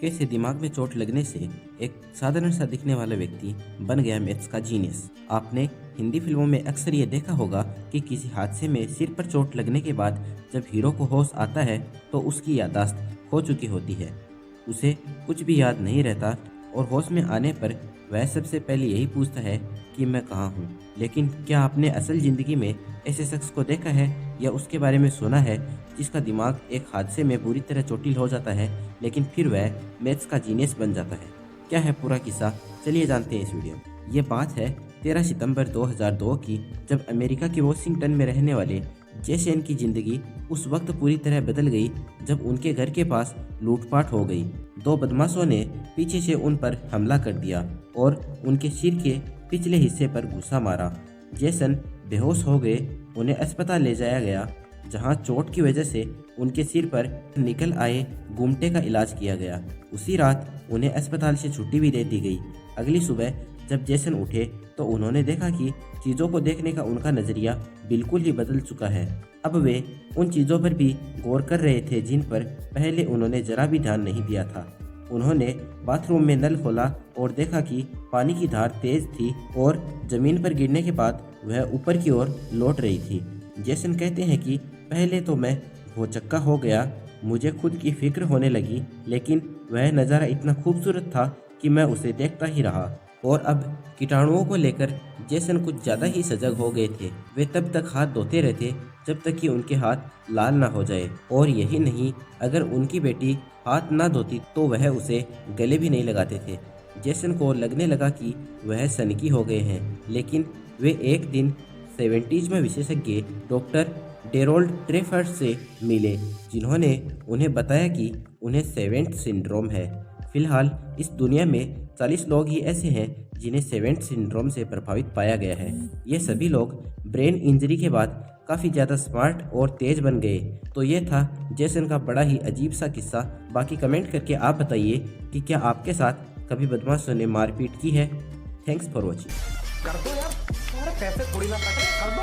कैसे दिमाग में चोट लगने से एक साधारण सा दिखने वाला व्यक्ति बन गया मैथ्स का जीनियस। आपने हिंदी फिल्मों में अक्सर ये देखा होगा कि किसी हादसे में सिर पर चोट लगने के बाद जब हीरो को होश आता है तो उसकी याददाश्त खो चुकी होती है, उसे कुछ भी याद नहीं रहता और होश में आने पर वह सबसे पहले यही पूछता है कि मैं कहाँ हूँ। लेकिन क्या आपने असल ज़िंदगी में ऐसे शख्स को देखा है या उसके बारे में सुना है जिसका दिमाग एक हादसे में बुरी तरह चोटिल हो जाता है लेकिन फिर वह मैथ्स का जीनियस बन जाता है? क्या है पूरा किस्सा, चलिए जानते हैं इस वीडियो में। ये बात है 13 सितंबर 2002 की, जब अमेरिका के वॉशिंगटन में रहने वाले जेसन की ज़िंदगी उस वक्त पूरी तरह बदल गई जब उनके घर के पास लूटपाट हो गई। दो बदमाशों ने पीछे से उन पर हमला कर दिया और उनके सिर के पिछले हिस्से पर घुसा मारा। जेसन बेहोश हो गए, उन्हें अस्पताल ले जाया गया जहां चोट की वजह से उनके सिर पर निकल आए गुमटे का इलाज किया गया। उसी रात उन्हें अस्पताल से छुट्टी भी दे दी गई। अगली सुबह जब जेसन उठे तो उन्होंने देखा कि चीज़ों को देखने का उनका नज़रिया बिल्कुल ही बदल चुका है। अब वे उन चीज़ों पर भी गौर कर रहे थे जिन पर पहले उन्होंने जरा भी ध्यान नहीं दिया था। उन्होंने बाथरूम में नल खोला और देखा कि पानी की धार तेज थी और ज़मीन पर गिरने के बाद वह ऊपर की ओर लौट रही थी। जेसन कहते हैं कि पहले तो मैं भौचक्का हो गया, मुझे खुद की फिक्र होने लगी, लेकिन वह नज़ारा इतना खूबसूरत था कि मैं उसे देखता ही रहा। और अब कीटाणुओं को लेकर जेसन कुछ ज़्यादा ही सजग हो गए थे। वे तब तक हाथ धोते रहते जब तक कि उनके हाथ लाल ना हो जाए, और यही नहीं, अगर उनकी बेटी हाथ ना धोती तो वह उसे गले भी नहीं लगाते थे। जेसन को लगने लगा कि वह सनकी हो गए हैं, लेकिन वे एक दिन 70s में विशेषज्ञ डॉक्टर डेरोल्ड ट्रेफर्ड से मिले, जिन्होंने उन्हें बताया कि उन्हें सेवेंट सिंड्रोम है। फिलहाल इस दुनिया में 40 लोग ही ऐसे हैं जिन्हें सेवेंट सिंड्रोम से प्रभावित पाया गया है। ये सभी लोग ब्रेन इंजरी के बाद काफ़ी ज़्यादा स्मार्ट और तेज बन गए। तो ये था जेसन का बड़ा ही अजीब सा किस्सा। बाकी कमेंट करके आप बताइए कि क्या आपके साथ कभी बदमाशों ने मारपीट की है। Thanks for watching. कर दो यार, तुम्हारे पैसे थोड़ी ना कट रहे, कर दो।